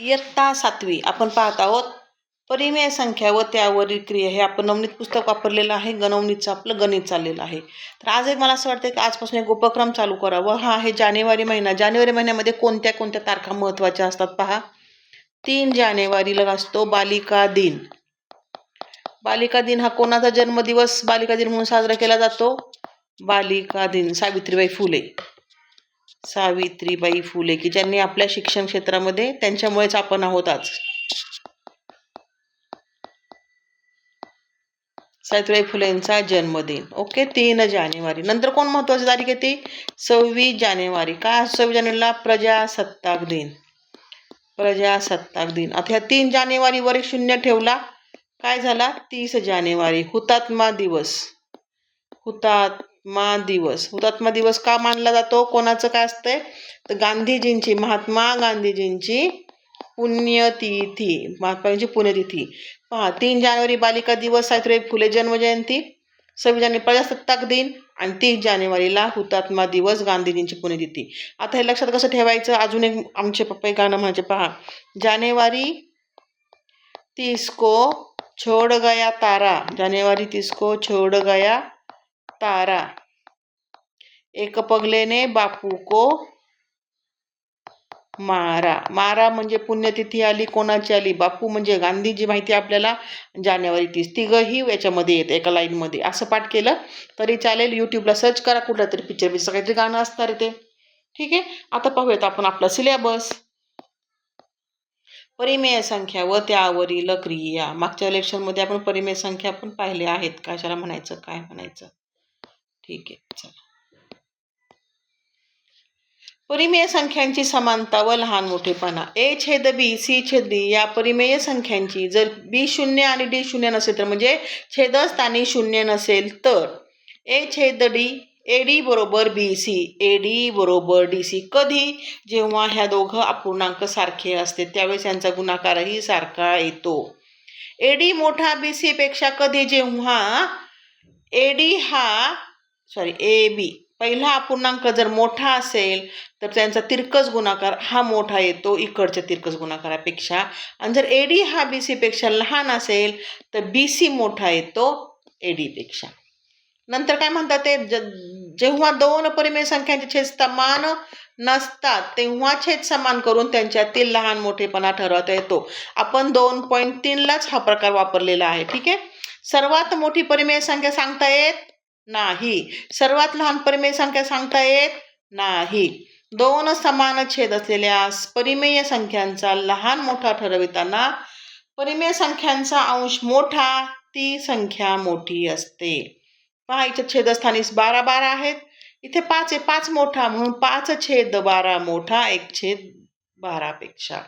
इयत्ता 7वी आपण पाहत आहोत परिमेय संख्या व त्यावरील क्रिया. हे आपण नवनीत पुस्तक वापरलेलं आहे. गणवणीचं आपलं गणित चाललेलं आहे. तर आज एक मला असं वाटतं की आजपासून एक उपक्रम चालू करावा. हा आहे जानेवारी महिना. जानेवारी महिन्यामध्ये कोणत्या कोणत्या तारखा महत्त्वाच्या असतात पहा. 3 जानेवारीला असतो बालिका दिन. बालिका दिन हा कोणाचा जन्मदिवस बालिका दिन म्हणून साजरा केला जातो? बालिका दिन सावित्रीबाई फुले. सावित्रीबाई फुले की ज्यांनी आपल्या शिक्षण क्षेत्रामध्ये, त्यांच्यामुळेच आपण आहोत आज. सावित्रीबाई फुलेंचा जन्मदिन. ओके, 3 जानेवारी. नंतर कोण महत्वाची तारीख येते? 26 जानेवारी. काय 26 जानेवारीला? प्रजासत्ताक दिन. प्रजासत्ताक दिन. आता ह्या 3 जानेवारीवर एक शून्य ठेवला, काय झाला? 30 जानेवारी. हुतात्मा दिवस. हुतात्मा दिवस. हुतात्मा दिवस का मानला जातो? कोणाचं काय असतंय? तर गांधीजींची, महात्मा गांधीजींची पुण्यतिथी. महात्माजींची पुण्यतिथी. पहा, 3 जानेवारी बालिका दिवस, सावित्रीबाई फुले जन्मजयंती, 26 जानेवारी प्रजासत्ताक दिन आणि 30 जानेवारीला हुतात्मा दिवस, गांधीजींची पुण्यतिथी. आता हे लक्षात कसं ठेवायचं? अजून एक आमचे पप्पा गाणं म्हणायचे पहा. जानेवारी 30 को छोड़ गया तारा. जानेवारी 30 को छोड़ गया तारा. एक पगले ने बापू को मारा. मारा म्हणजे पुण्यतिथी आली. कोणाची आली? बापू म्हणजे गांधीजी माहिती आपल्याला. जानेवारी 30. तिघही याच्यामध्ये येत एका लाईनमध्ये. असं पाठ केलं तरी चालेल. यूट्यूबला सर्च करा, कुठला तरी पिक्चर बिक्चर काहीतरी गाणं असणार ते. ठीक आहे. आता पाहूयात आपण आपला सिलेबस. परिमेय संख्या व त्यावरील क्रिया. मागच्या लेक्चरमध्ये आपण परिमेय संख्या पण पाहिले आहेत. कशाला म्हणायचं, काय म्हणायचं. ठीक आहे, चला. परिमेय संख्यांची समानता व लहान मोठेपणा. a/b c/d या परिमेय संख्यांची जर b शून्य आणि d शून्य नसेल तर, म्हणजे छेदस्थानी शून्य नसेल तर a/d AD बरोबर BC, AD बरोबर DC. कधी? जेव्हा ह्या दोघं अपूर्णांक सारखे असते त्यावेळेस यांचा गुणाकारही सारखा येतो. AD मोठा BC पेक्षा कधी? जेव्हा AB पहिला अपूर्णांक जर मोठा असेल तर त्यांचा तिरकस गुणाकार हा मोठा येतो इकडच्या तिरकस गुणाकारापेक्षा. आणि जर AD हा BC पेक्षा लहान असेल तर BC मोठा येतो AD पेक्षा. नंतर काय म्हणतात ते? जेव्हा दोन परिमेय संख्यांचे छेद समान नसतात तेव्हा छेद समान करून त्यांच्यातील लहान मोठेपणा ठरवता येतो. आपण 2.3लाच हा प्रकार वापरलेला आहे. ठीक आहे. सर्वात मोठी परिमेय संख्या सांगता येत नाही. सर्वात लहान परिमेय संख्या सांगता येत नाही. दोन समान छेद असलेल्या परिमेय संख्यांचा लहान मोठा ठरविताना परिमेय संख्यांचा अंश मोठा ती संख्या मोठी असते. पहा, इथे छेदस्थानी 12 आहेत. इथे 5 आहे, 5 मोठा म्हणून 5/12 मोठा 1/12 पेक्षा.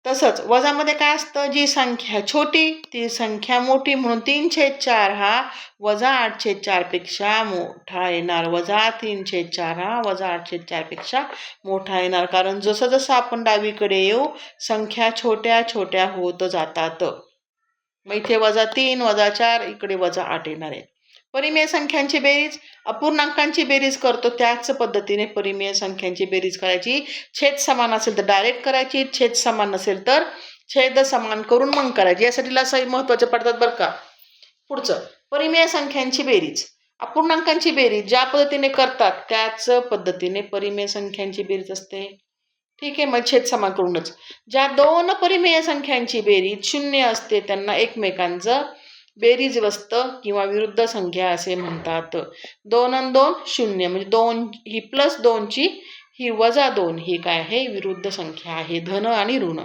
तसंच वजामध्ये काय असतं? जी संख्या छोटी ती संख्या मोठी म्हणून 3/4 हा -8/4 पेक्षा मोठा येणार. -3/4 हा -8/4 पेक्षा मोठा येणार. कारण जसं जसं आपण डावीकडे येऊ संख्या छोट्या छोट्या होत जातात. मग इथे -3, -4, इकडे -8 येणार आहे. परिमेय संख्यांची बेरीज. अपूर्णांकांची बेरीज करतो त्याच पद्धतीने परिमेय संख्यांची बेरीज करायची. छेद समान असेल तर डायरेक्ट करायची, छेद समान नसेल तर छेद समान करून मग करायची. यासाठी लसाई महत्वाचे पडतात बरं का. पुढचं, परिमेय संख्यांची बेरीज. अपूर्णांकांची बेरीज ज्या पद्धतीने करतात त्याच पद्धतीने परिमेय संख्यांची बेरीज असते. ठीक आहे. मग छेद समान करूनच. ज्या दोन परिमेय संख्यांची बेरीज शून्य असते त्यांना एकमेकांचं बेरीजवस्त किंवा विरुद्ध संख्या असे म्हणतात. 2 आणि 2 0 म्हणजे 2 ही +2ची ही -2 ही काय आहे? विरुद्ध संख्या आहे. धन आणि ऋण.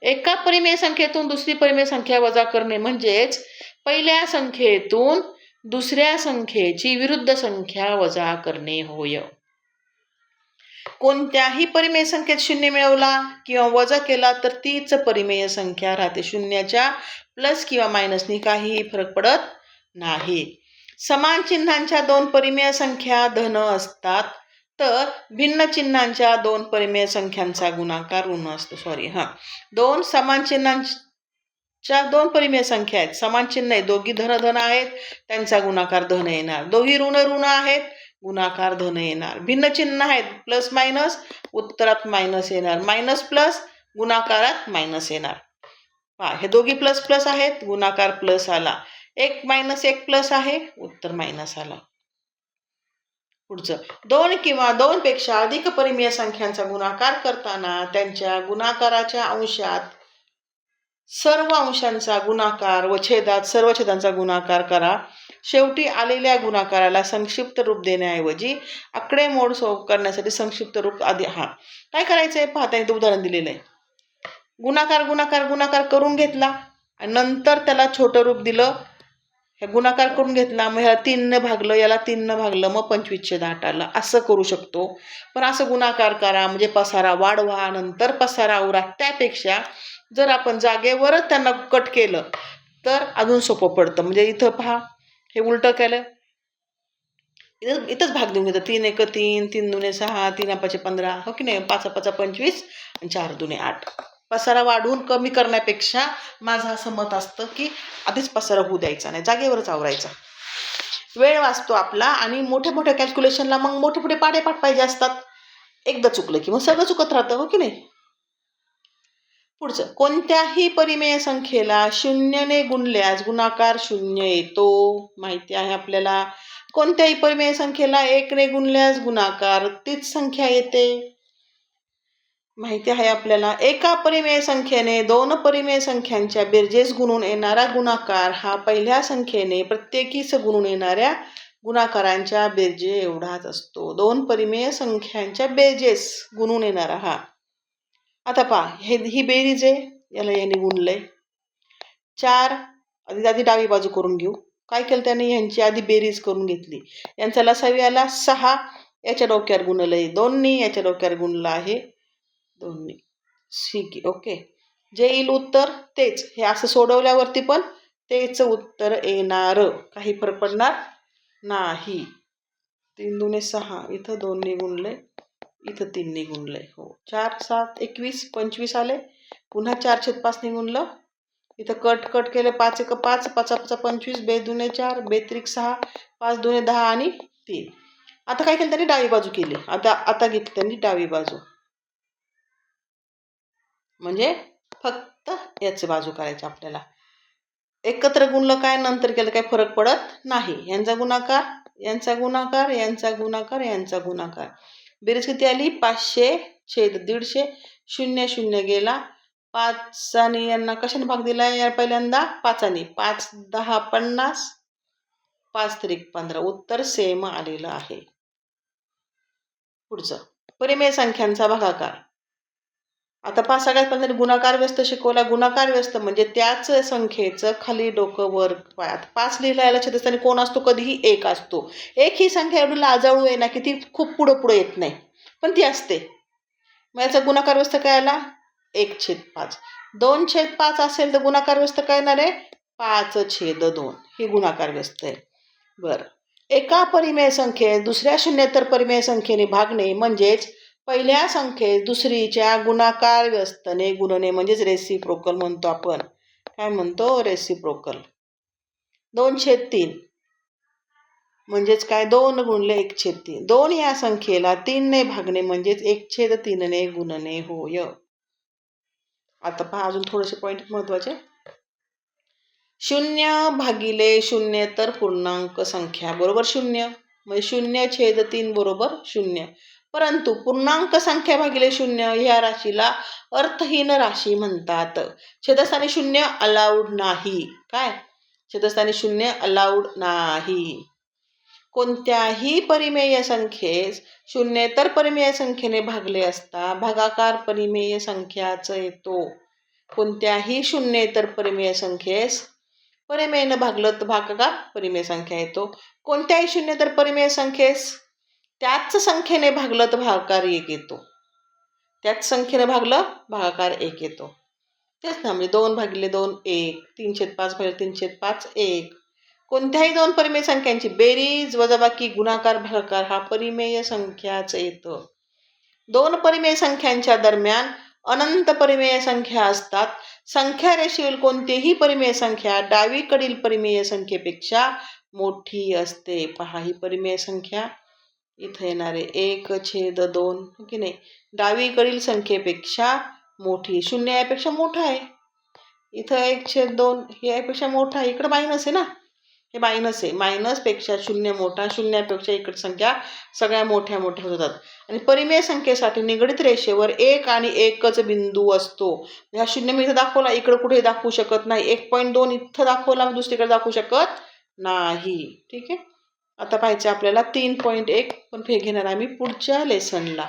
एका परिमेय संख्येतून दुसरी परिमेय संख्या वजा करणे म्हणजेच पहिल्या संख्येतून दुसऱ्या संख्येची विरुद्ध संख्या वजा करणे होय. कोणत्याही परिमेय संख्येत शून्य मिळवला किंवा वजा केला तर तीच परिमेय संख्या राहते. शून्याच्या प्लस किंवा मायनसनी काहीही फरक पडत नाही. समान चिन्हांच्या 2 परिमेय संख्या धन असतात तर भिन्न चिन्हांच्या 2 परिमेय संख्यांचा गुणाकार ऋण असतो. दोन समान चिन्हांच्या 2 परिमेय संख्या आहेत. समान चिन्ह आहे, दोघी धन आहेत, त्यांचा गुणाकार धन येणार. दोघी ऋण आहेत गुणाकार धन येणार. भिन्न चिन्ह आहेत, प्लस मायनस, उत्तरात मायनस येणार, मायनस प्लस, गुणाकारात मायनस येणार. पहा हे दोघी प्लस प्लस आहेत, गुणाकार प्लस आला. एक मायनस एक प्लस आहे, उत्तर मायनस आला. पुढचं, दोन किंवा दोन पेक्षा अधिक परिमेय संख्यांचा गुणाकार करताना त्यांच्या गुणाकाराच्या अंशात सर्व अंशांचा गुणाकार व छेदात सर्व छेदांचा गुणाकार करा. शेवटी आलेल्या गुणाकाराला संक्षिप्त रूप देण्याऐवजी आकडेमोड करण्यासाठी संक्षिप्त रूप आधी काय करायचंय पाहता इथं उदाहरण दिलेलं आहे. गुणाकार गुणाकार गुणाकार करून घेतला आणि नंतर त्याला छोटं रूप दिलं. हे गुणाकार करून घेतला, मग ह्याला 3 भागलं, याला 3 भागलं, मग 25/8 आलं. असं करू शकतो. पण असं गुणाकार करा म्हणजे पसारा वाढवा, नंतर पसारा आवरा. त्यापेक्षा जर आपण जागेवरच त्यांना कट केलं तर अजून सोपं पडतं. म्हणजे इथं पहा, हे उलटं केलं, इथंच भाग देऊन घेतं. 3 1 3, 3 2 6, 3 5 15, हो की नाही, 5 5 25 आणि 4 2 8. पसारा वाढवून कमी करण्यापेक्षा माझं असं मत असतं की आधीच पसारा होऊ द्यायचा नाही, जागेवरच आवरायचा. वेळ वाचतो आपला आणि मोठ्या मोठ्या कॅल्क्युलेशनला मग मोठे मोठे पाडेपाठ पाहिजे असतात. एकदा चुकलं की मग सगळं चुकत राहतं, हो की नाही. पुढचं, कोणत्याही परिमेय संख्येला 0ने गुणल्यास गुणाकार 0 येतो. माहिती आहे आपल्याला. कोणत्याही परिमेय संख्येला 1ने गुणल्यास गुणाकार तीच संख्या येते. माहिती आहे आपल्याला. एका परिमेय संख्येने 2 परिमेय संख्यांच्या बेरजेस गुणून येणारा गुणाकार हा पहिल्या संख्येने प्रत्येकीस गुणून येणाऱ्या गुणाकारांच्या बेरजे एवढाच असतो. 2 परिमेय संख्यांच्या बेरजेस गुणून येणारा हा. आता पहा, ही बेरीज आहे, याला याने गुणलंय. 4 आधी डावी बाजू करून घेऊ. काय केलं त्याने, ह्यांची आधी बेरीज करून घेतली. यांचा लसावी आला 6, याच्या डोक्यावर गुणलंय 2नी, याच्या डोक्यावर गुणलं आहे 2नी. ठीक, ओके. जे येईल उत्तर तेच. हे असं सोडवल्यावरती पण तेच उत्तर येणार, काही फरक पडणार नाही. 3 2 6, इथं 2नी गुणलंय, इथं 3नी गुणलंय. हो, 4 7 21 25 आले. पुन्हा 4/5 गुणलं, इथं कट केले. 5 1 5, 5 5 25, 2 2 4, 2 3 6, 5 2 10 आणि 3. आता काय केलं त्यांनी, डावी बाजू केली. आता घेतली त्यांनी डावी बाजू, म्हणजे फक्त याची बाजू करायची आपल्याला. एकत्र गुणलं काय, नंतर केलं काय, फरक पडत नाही. यांचा गुणाकार, यांचा गुणाकार, यांचा गुणाकार, यांचा गुणाकार. बेरीज किती आली, 500/150. 0 0 गेला. 5 यांना कशाने भाग दिला या पहिल्यांदा, 5. 5 10 50, 5 3 15. उत्तर सेम आलेलं आहे. पुढचं, परिमेय संख्यांचा भागाकार. आता पहा, सगळ्यात पहिल्यांदा गुणाकार व्यस्त शिकवला. गुणाकार व्यस्त म्हणजे त्याच संख्येचं खाली डोकं वर पाय. 5 लिहिला, याला छेदस्थानी कोण असतो, कधीही 1 असतो. 1 ही संख्या एवढी लाजाळू आहे ना की ती खूप पुढं येत नाही, पण ती असते. मग याचा गुणाकार व्यस्त काय आला, 1/5. 2/5 असेल तर गुणाकार व्यस्त काय येणार आहे, 5/2. ही गुणाकार व्यस्त आहे. बरं, एका परिमेय संख्येस दुसऱ्या शून्येतर परिमेय संख्येने भागणे म्हणजेच पहिल्या संख्येस दुसरीच्या गुणाकार व्यस्तने गुणणे, म्हणजेच रेसिप्रोकल म्हणतो आपण. काय म्हणतो, रेसिप्रोकल. 2/3 म्हणजेच काय, 2 गुणले 1/3. 2 या संख्येला 3ने भागणे म्हणजेच 1/3ने गुणणे होय. आता पहा, अजून थोडेसे पॉईंट महत्वाचे. 0 / शून्येतर पूर्णांक संख्या बरोबर 0, म्हणजे 0/3 बरोबर 0. परंतु पूर्णांक संख्या भागिले 0 ह्या राशीला अर्थहीन राशी म्हणतात. छेदस्थानी 0 अलाउड नाही. काय, छेदस्थानी 0 अलाउड नाही. कोणत्याही परिमेय संख्येस शून्येतर परिमेय संख्येने भागले असता भागाकार परिमेय संख्याच येतो. कोणत्याही शून्येतर परिमेय संख्येस परिमेयनं भागलं तर भागाकार परिमेय संख्या येतो. कोणत्याही शून्येतर परिमेय संख्येस त्याच संख्येने भागलं तर भागाकार 1 येतो. त्याच संख्येने भागलं भागाकार 1 येतो. तेच ना, म्हणजे 2/2 1, 3/5/3/5 1. कोणत्याही 2 परिमेय संख्यांची बेरीज वजाबाकी गुणाकार भागाकार हा परिमेय संख्याच येतं. 2 परिमेय संख्यांच्या दरम्यान अनंत परिमेय संख्या असतात. संख्या रेषेवरील कोणतीही परिमेय संख्या डावीकडील परिमेय संख्येपेक्षा मोठी असते. पहा, ही परिमेय संख्या इथं येणार आहे 1/2 की नाही. डावीकडील संख्येपेक्षा मोठी, 0 यापेक्षा मोठा आहे. इथं 1/2 हे यापेक्षा मोठा आहे. इकडं मायनस आहे ना, हे मायनस आहे. मायनसपेक्षा 0 मोठा, 0पेक्षा इकडे संख्या सगळ्या मोठ्या मोठ्या होतात. आणि परिमेय संख्येसाठी निगडित रेषेवर 1 आणि 1च बिंदू असतो. हा 0 मी इथं दाखवला, इकडे कुठे दाखवू शकत नाही. 1.2 इथं दाखवला, दुसरीकडे दाखवू शकत नाही. ठीक आहे. आता पाहायचं आपल्याला 3.1, पण हे घेणार आम्ही पुढच्या लेसनला.